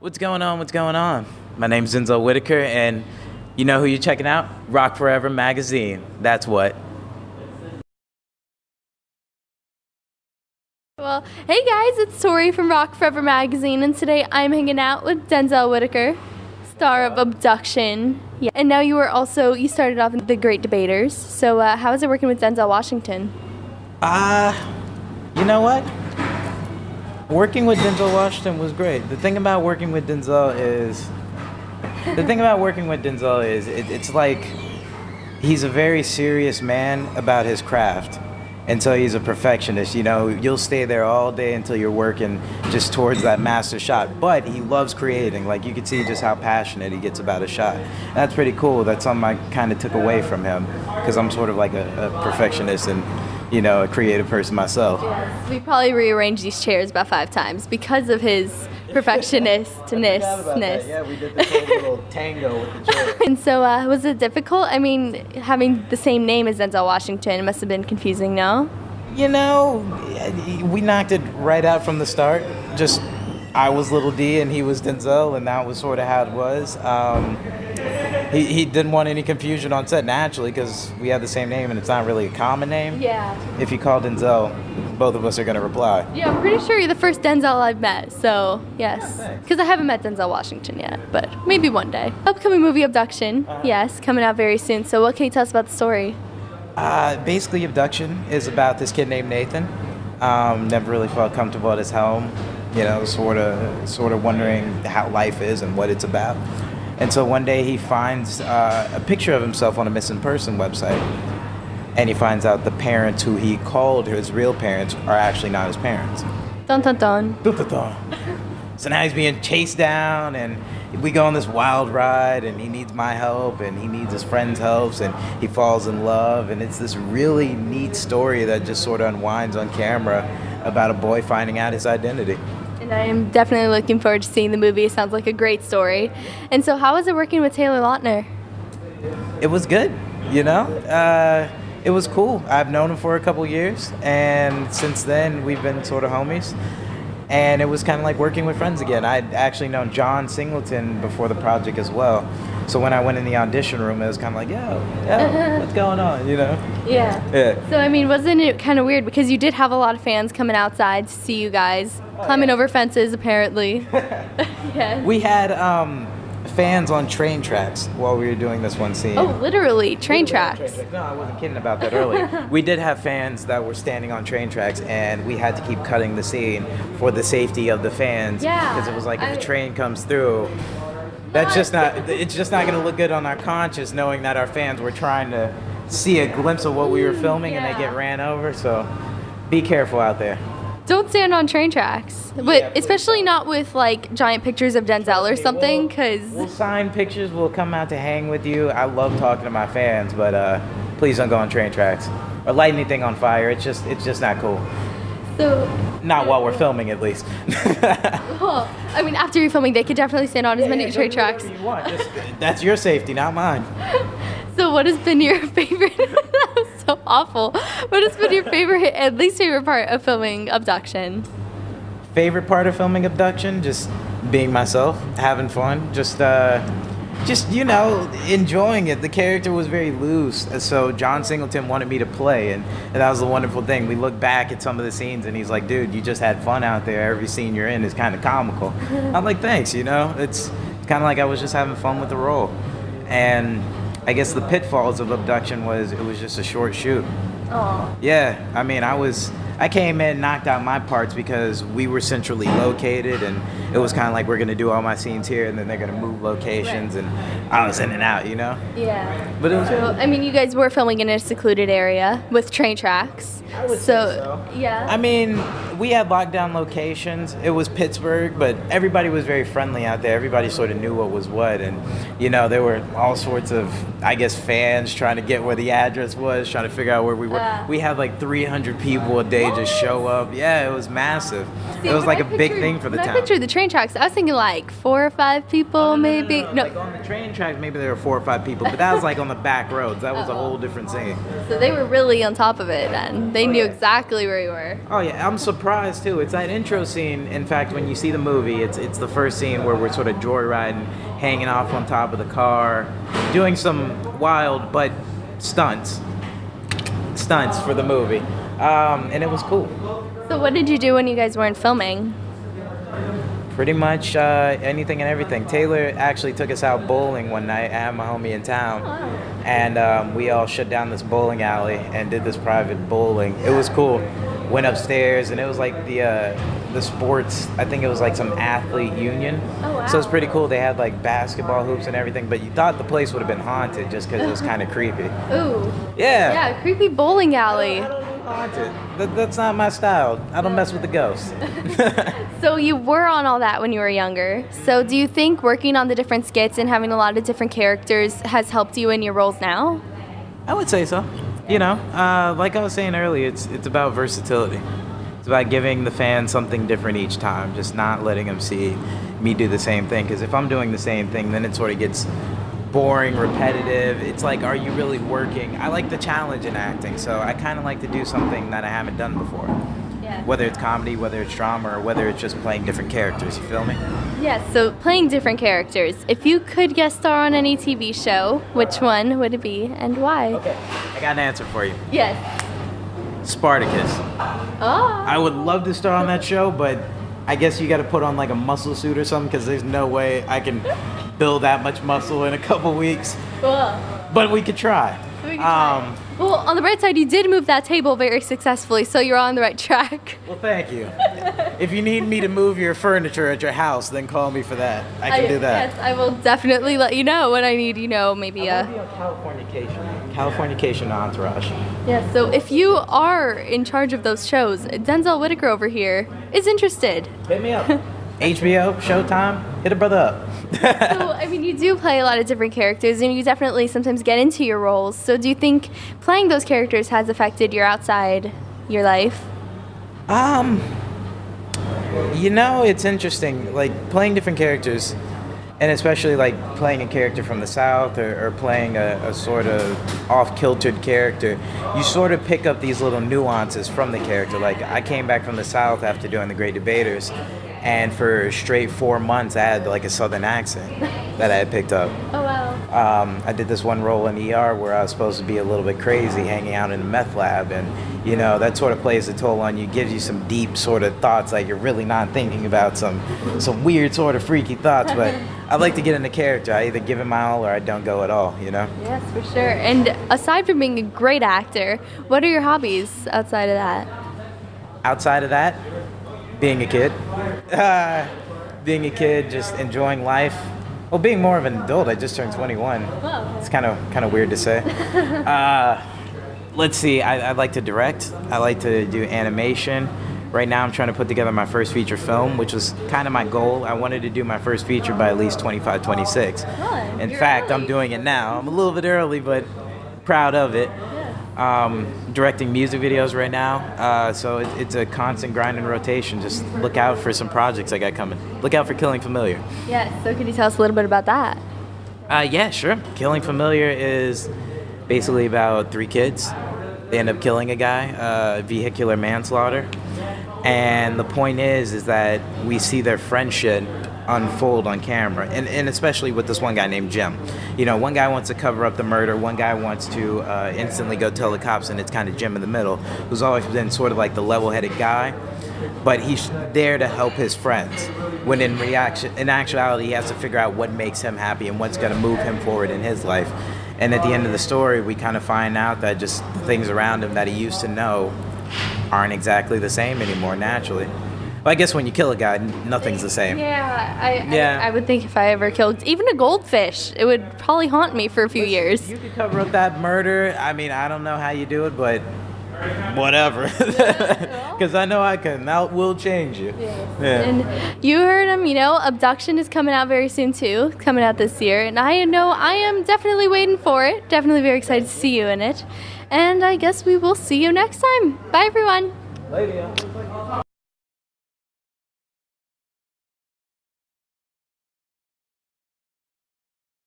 What's going on? What's going on? My name's Denzel Whitaker, and you know who you're checking out? Rock Forever magazine. That's what. Well, hey guys, it's Tori from Rock Forever magazine, and today I'm hanging out with Denzel Whitaker, star of Abduction. Yeah, and now you started off in The Great Debaters. So how is it working with Denzel Washington? You know what? Working with Denzel Washington was great. The thing about working with Denzel is, it's like he's a very serious man about his craft. And so he's a perfectionist. You know, you'll stay there all day until you're working just towards that master shot. But he loves creating. Like, you can see just how passionate he gets about a shot. And that's pretty cool. That's something I kind of took away from him, because I'm sort of like a perfectionist and, you know, a creative person myself. Yes. We probably rearranged these chairs about 5 times because of his perfectionistness. Yeah, we did this whole little tango with the chair. And so was it difficult? I mean, having the same name as Denzel Washington must have been confusing, no? You know, we knocked it right out from the start. Just, I was Little D and he was Denzel, and that was sort of how it was. He didn't want any confusion on set, naturally, because we have the same name and it's not really a common name. Yeah. If you call Denzel, both of us are going to reply. Yeah, I'm pretty sure you're the first Denzel I've met, so yes. thanks. Because I haven't met Denzel Washington yet, but maybe one day. Upcoming movie Abduction, yes, coming out very soon. So what can you tell us about the story? Basically, Abduction is about this kid named Nathan. Never really felt comfortable at his home. You know, sort of wondering how life is and what it's about. And so one day he finds a picture of himself on a missing person website. And he finds out the parents who he called his real parents are actually not his parents. Dun dun dun. So now he's being chased down, and we go on this wild ride, and he needs my help, and he needs his friend's help, and he falls in love. And it's this really neat story that just sort of unwinds on camera about a boy finding out his identity. And I am definitely looking forward to seeing the movie. It sounds like a great story. And so how was it working with Taylor Lautner? It was good, you know? It was cool. I've known him for a couple years, and since then we've been sort of homies. And it was kind of like working with friends again. I'd actually known John Singleton before the project as well. So when I went in the audition room, it was kind of like, yo, what's going on, you know? Yeah. So, I mean, wasn't it kind of weird? Because you did have a lot of fans coming outside to see you guys, climbing over fences, apparently. Yes. We had fans on train tracks while we were doing this one scene. Oh, literally, train tracks. No, I wasn't kidding about that earlier. We did have fans that were standing on train tracks, and we had to keep cutting the scene for the safety of the fans. Yeah. Because it was like, if a train comes through, it's just not going to look good on our conscience, knowing that our fans were trying to see a glimpse of what we were filming, and they get ran over. So be careful out there. Don't stand on train tracks, but especially not with like giant pictures of Denzel or something, because we'll sign pictures. We'll come out to hang with you. I love talking to my fans, but please don't go on train tracks or light anything on fire. It's just not cool. So not while we're filming, at least. Well, I mean, after you're filming, they could definitely stand on as many train tracks. You want. That's your safety, not mine. So what has been your favorite? That was so awful. What has been your favorite, at least favorite part of filming Abduction? Favorite part of filming Abduction? Just being myself, having fun, just you know, enjoying it. The character was very loose, so John Singleton wanted me to play, and that was the wonderful thing. We look back at some of the scenes, and he's like, dude, you just had fun out there. Every scene you're in is kind of comical. I'm like, thanks, you know? It's kind of like I was just having fun with the role. And I guess the pitfalls of Abduction was, it was just a short shoot. Oh. Yeah, I mean, I came in, knocked out my parts because we were centrally located, and it was kind of like, we're going to do all my scenes here, and then they're going to move locations, and I was in and out, you know? Yeah. But it was So, I mean, you guys were filming in a secluded area with train tracks. I would say so. Yeah. I mean, we had lockdown locations. It was Pittsburgh, but everybody was very friendly out there. Everybody sort of knew what was what, and, you know, there were all sorts of, I guess, fans trying to get where the address was, trying to figure out where we were. We had like 300 people a day just show up. Yeah, it was massive. See, It was when like I a big pictured- thing for the when town. I pictured the train tracks, I was thinking like 4 or 5 people, maybe. No. Like on the train tracks, maybe there were 4 or 5 people, but that was like on the back roads. That was a whole different scene. So they were really on top of it, and they knew exactly where you were. Oh yeah, I'm surprised too. It's that intro scene. In fact, when you see the movie, it's the first scene where we're sort of joyriding, hanging off on top of the car, doing some wild but stunts for the movie, and it was cool. So what did you do when you guys weren't filming? Pretty much anything and everything. Taylor actually took us out bowling one night. I had my homie in town, and we all shut down this bowling alley and did this private bowling. It was cool. Went upstairs, and it was like the sports. I think it was like some athlete union. Oh, wow. So it's pretty cool. They had like basketball hoops and everything, but you thought the place would have been haunted just because it was kind of creepy. Ooh. Yeah. Yeah, creepy bowling alley. I don't do haunted. That's not my style. I don't mess with the ghosts. So you were on all that when you were younger. So do you think working on the different skits and having a lot of different characters has helped you in your roles now? I would say so. You know, like I was saying earlier, it's about versatility. It's about giving the fans something different each time, just not letting them see me do the same thing. Because if I'm doing the same thing, then it sort of gets boring, repetitive. It's like, are you really working? I like the challenge in acting, so I kind of like to do something that I haven't done before. Yeah. Whether it's comedy, whether it's drama, or whether it's just playing different characters. You feel me? Yes, so playing different characters. If you could guest star on any TV show, which one would it be and why? Okay, I got an answer for you. Yes. Spartacus. Oh. I would love to star on that show, but I guess you got to put on like a muscle suit or something because there's no way I can build that much muscle in a couple weeks. Cool. But we could try. Well, on the bright side, you did move that table very successfully, so you're on the right track. Well, thank you. If you need me to move your furniture at your house, then call me for that. I can do that. Yes, I will definitely let you know when I need, maybe I want to be on Californication Entourage. Yeah, so if you are in charge of those shows, Denzel Whitaker over here is interested. Hit me up. HBO, Showtime, hit a brother up. So, you do play a lot of different characters, and you definitely sometimes get into your roles. So do you think playing those characters has affected your your life? It's interesting, like playing different characters, and especially like playing a character from the South or playing a sort of off-kiltered character, you sort of pick up these little nuances from the character. Like I came back from the South after doing The Great Debaters, and for a straight 4 months I had like a Southern accent that I had picked up. Oh, wow. I did this one role in ER where I was supposed to be a little bit crazy, hanging out in a meth lab, and that sort of plays a toll on you, gives you some deep sort of thoughts, like you're really not thinking about some weird sort of freaky thoughts. But I like to get into character. I either give it my all or I don't go at all. Yes, for sure. And aside from being a great actor, what are your hobbies outside of that? Outside of that, being a kid. Being a kid, just enjoying life. Well, being more of an adult, I just turned 21. Whoa. It's kind of weird to say. Let's see, I like to direct. I like to do animation. Right now I'm trying to put together my first feature film, which was kind of my goal. I wanted to do my first feature by at least 25, 26. Oh, In you're fact, early. I'm doing it now. I'm a little bit early, but proud of it. Directing music videos right now, so it's a constant grind and rotation. Just look out for some projects I got coming. Look out for Killing Familiar. Yes, so could you tell us a little bit about that? Yeah, sure. Killing Familiar is basically about 3 kids. They end up killing a guy, vehicular manslaughter. And the point is that we see their friendship unfold on camera, and especially with this one guy named Jim. One guy wants to cover up the murder, one guy wants to instantly go tell the cops, and it's kind of Jim in the middle, who's always been sort of like the level-headed guy, but he's there to help his friends, when in actuality he has to figure out what makes him happy and what's going to move him forward in his life. And at the end of the story, we kind of find out that just the things around him that he used to know aren't exactly the same anymore, naturally. Well, I guess when you kill a guy, nothing's the same. Yeah, I would think if I ever killed even a goldfish, it would probably haunt me for a few years. You could cover up that murder. I don't know how you do it, but whatever. Because I know I can. That will change you. Yeah. And you heard him, Abduction is coming out very soon too, coming out this year. And I know I am definitely waiting for it. Definitely very excited to see you in it. And I guess we will see you next time. Bye, everyone. Later, y'all.